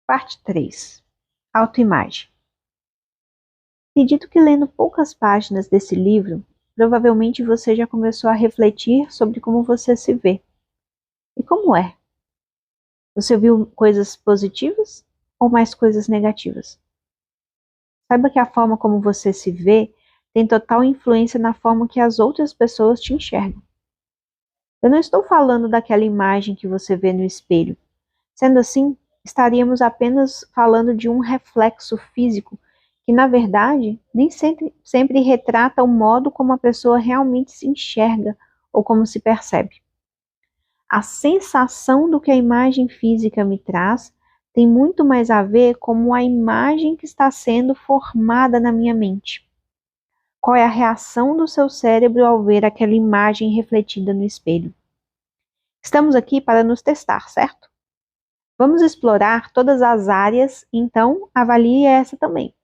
Parte 3. Autoimagem. Acredito que lendo poucas páginas desse livro, provavelmente você já começou a refletir sobre como você se vê. E como é? Você viu coisas positivas ou mais coisas negativas? Saiba que a forma como você se vê tem total influência na forma que as outras pessoas te enxergam. Eu não estou falando daquela imagem que você vê no espelho. Sendo assim, estaríamos apenas falando de um reflexo físico que, na verdade, nem sempre retrata o modo como a pessoa realmente se enxerga ou como se percebe. A sensação do que a imagem física me traz tem muito mais a ver com a imagem que está sendo formada na minha mente. Qual é a reação do seu cérebro ao ver aquela imagem refletida no espelho? Estamos aqui para nos testar, certo? Vamos explorar todas as áreas, então avalie essa também.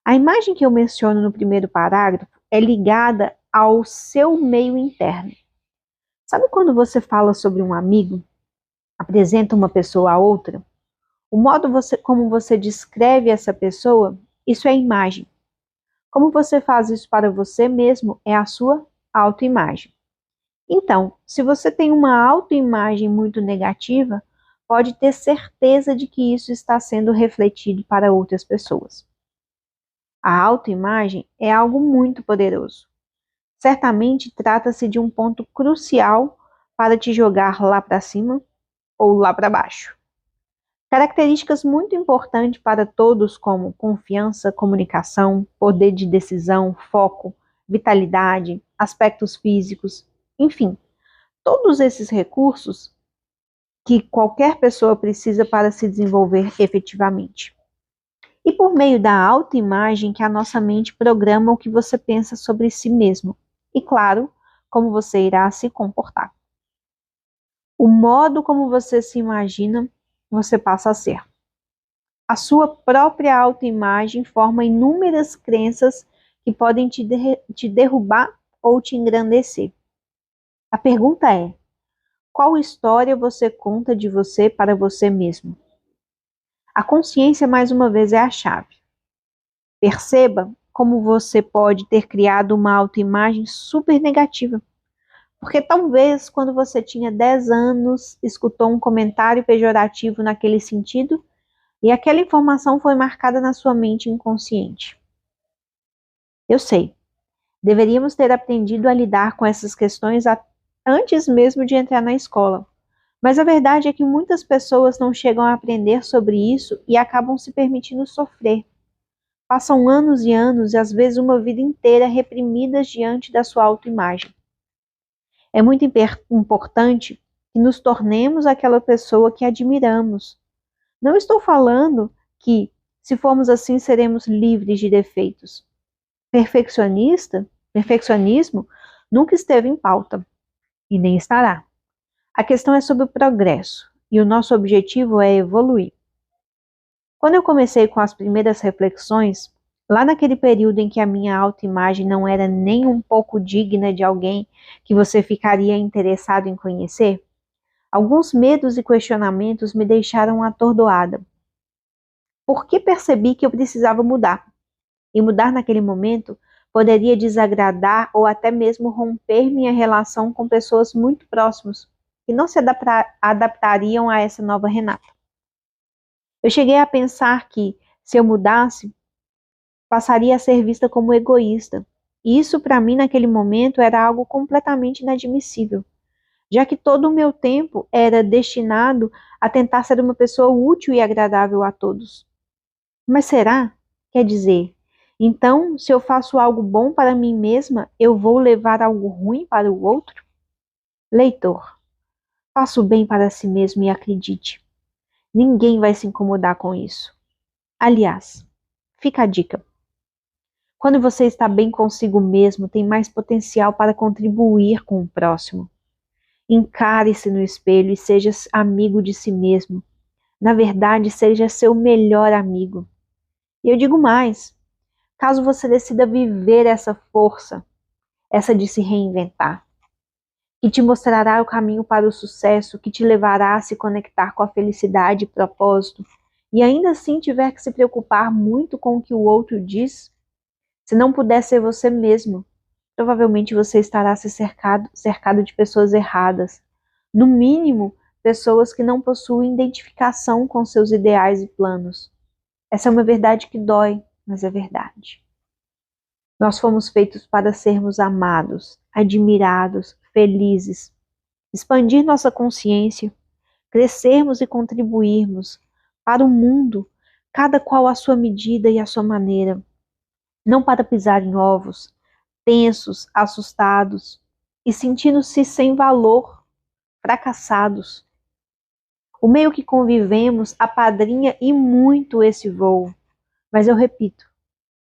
A imagem que eu menciono no primeiro parágrafo é ligada ao seu meio interno. Sabe quando você fala sobre um amigo, apresenta uma pessoa a outra? O modo como você descreve essa pessoa, isso é imagem. Como você faz isso para você mesmo é a sua autoimagem. Então, se você tem uma autoimagem muito negativa, pode ter certeza de que isso está sendo refletido para outras pessoas. A autoimagem é algo muito poderoso. Certamente trata-se de um ponto crucial para te jogar lá para cima ou lá para baixo. Características muito importantes para todos como confiança, comunicação, poder de decisão, foco, vitalidade, aspectos físicos, enfim, todos esses recursos que qualquer pessoa precisa para se desenvolver efetivamente. E por meio da autoimagem que a nossa mente programa o que você pensa sobre si mesmo. E claro, como você irá se comportar. O modo como você se imagina, você passa a ser. A sua própria autoimagem forma inúmeras crenças que podem te derrubar ou te engrandecer. A pergunta é: qual história você conta de você para você mesmo? A consciência, mais uma vez, é a chave. Perceba como você pode ter criado uma autoimagem super negativa. Porque talvez, quando você tinha 10 anos, escutou um comentário pejorativo naquele sentido e aquela informação foi marcada na sua mente inconsciente. Eu sei, deveríamos ter aprendido a lidar com essas questões antes mesmo de entrar na escola. Mas a verdade é que muitas pessoas não chegam a aprender sobre isso e acabam se permitindo sofrer. Passam anos e anos e às vezes uma vida inteira reprimidas diante da sua autoimagem. É muito importante que nos tornemos aquela pessoa que admiramos. Não estou falando que, se formos assim, seremos livres de defeitos. Perfeccionismo nunca esteve em pauta e nem estará. A questão é sobre o progresso e o nosso objetivo é evoluir. Quando eu comecei com as primeiras reflexões, lá naquele período em que a minha autoimagem não era nem um pouco digna de alguém que você ficaria interessado em conhecer, alguns medos e questionamentos me deixaram atordoada. Porque percebi que eu precisava mudar. E mudar naquele momento poderia desagradar ou até mesmo romper minha relação com pessoas muito próximas, que não se adaptariam a essa nova Renata. Eu cheguei a pensar que, se eu mudasse, passaria a ser vista como egoísta. E isso, para mim, naquele momento, era algo completamente inadmissível, já que todo o meu tempo era destinado a tentar ser uma pessoa útil e agradável a todos. Mas será? Quer dizer, então, se eu faço algo bom para mim mesma, eu vou levar algo ruim para o outro? Leitor, faça o bem para si mesmo e acredite. Ninguém vai se incomodar com isso. Aliás, fica a dica. Quando você está bem consigo mesmo, tem mais potencial para contribuir com o próximo. Encare-se no espelho e seja amigo de si mesmo. Na verdade, seja seu melhor amigo. E eu digo mais, caso você decida viver essa força, essa de se reinventar, que te mostrará o caminho para o sucesso, que te levará a se conectar com a felicidade e propósito, e ainda assim tiver que se preocupar muito com o que o outro diz, se não puder ser você mesmo, provavelmente você estará cercado de pessoas erradas. No mínimo, pessoas que não possuem identificação com seus ideais e planos. Essa é uma verdade que dói, mas é verdade. Nós fomos feitos para sermos amados, admirados, felizes, expandir nossa consciência, crescermos e contribuirmos para o mundo, cada qual à sua medida e à sua maneira, não para pisar em ovos, tensos, assustados e sentindo-se sem valor, fracassados. O meio que convivemos apadrinha e muito esse voo, mas eu repito,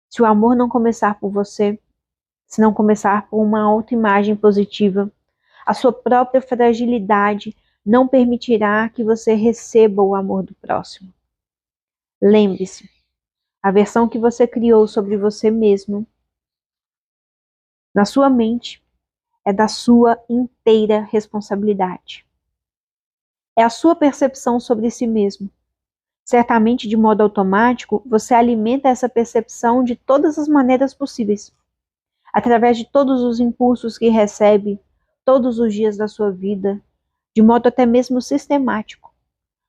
se o amor não começar por você, se não começar por uma autoimagem positiva, a sua própria fragilidade não permitirá que você receba o amor do próximo. Lembre-se, a versão que você criou sobre você mesmo, na sua mente, é da sua inteira responsabilidade. É a sua percepção sobre si mesmo. Certamente, de modo automático, você alimenta essa percepção de todas as maneiras possíveis, através de todos os impulsos que recebe todos os dias da sua vida, de modo até mesmo sistemático.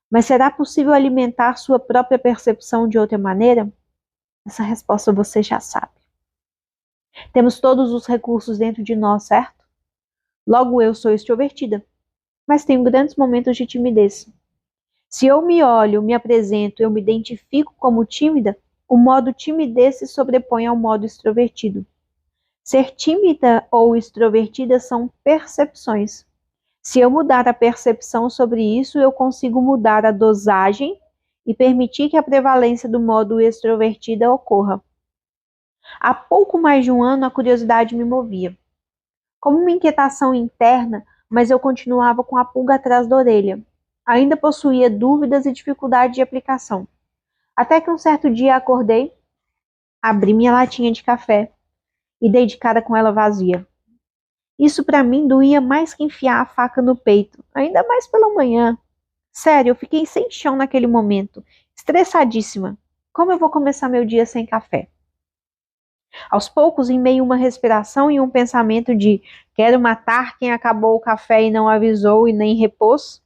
Mas será possível alimentar sua própria percepção de outra maneira? Essa resposta você já sabe. Temos todos os recursos dentro de nós, certo? Logo, eu sou extrovertida, mas tenho grandes momentos de timidez. Se eu me olho, me apresento, eu me identifico como tímida, o modo timidez se sobrepõe ao modo extrovertido. Ser tímida ou extrovertida são percepções. Se eu mudar a percepção sobre isso, eu consigo mudar a dosagem e permitir que a prevalência do modo extrovertida ocorra. Há pouco mais de um ano, a curiosidade me movia. Como uma inquietação interna, mas eu continuava com a pulga atrás da orelha. Ainda possuía dúvidas e dificuldade de aplicação. Até que um certo dia acordei, abri minha latinha de café e dei de cara com ela vazia. Isso para mim doía mais que enfiar a faca no peito, ainda mais pela manhã. Sério, eu fiquei sem chão naquele momento, estressadíssima. Como eu vou começar meu dia sem café? Aos poucos, em meio a uma respiração e um pensamento de quero matar quem acabou o café e não avisou e nem repôs,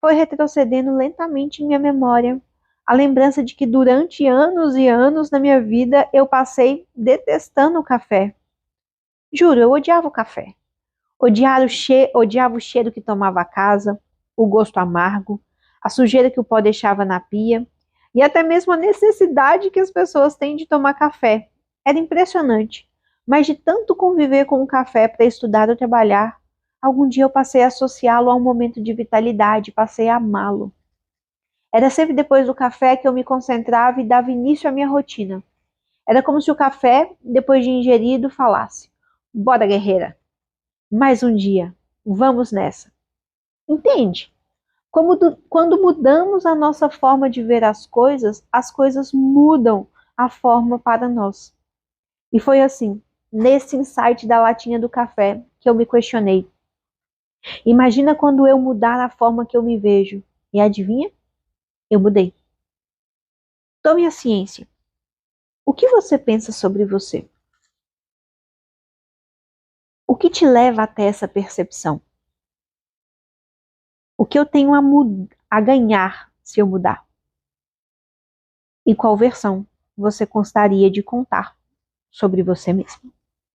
foi retrocedendo lentamente em minha memória a lembrança de que durante anos e anos na minha vida eu passei detestando o café. Juro, eu odiava o café. Odiava o cheiro que tomava a casa, o gosto amargo, a sujeira que o pó deixava na pia e até mesmo a necessidade que as pessoas têm de tomar café. Era impressionante, mas de tanto conviver com o café para estudar ou trabalhar, algum dia eu passei a associá-lo a um momento de vitalidade, passei a amá-lo. Era sempre depois do café que eu me concentrava e dava início à minha rotina. Era como se o café, depois de ingerido, falasse: bora, guerreira! Mais um dia, vamos nessa. Entende? Quando mudamos a nossa forma de ver as coisas mudam a forma para nós. E foi assim, nesse insight da latinha do café, que eu me questionei. Imagina quando eu mudar a forma que eu me vejo. E adivinha? Eu mudei. Tome a ciência. O que você pensa sobre você? O que te leva até essa percepção? O que eu tenho a ganhar se eu mudar? E qual versão você gostaria de contar sobre você mesmo?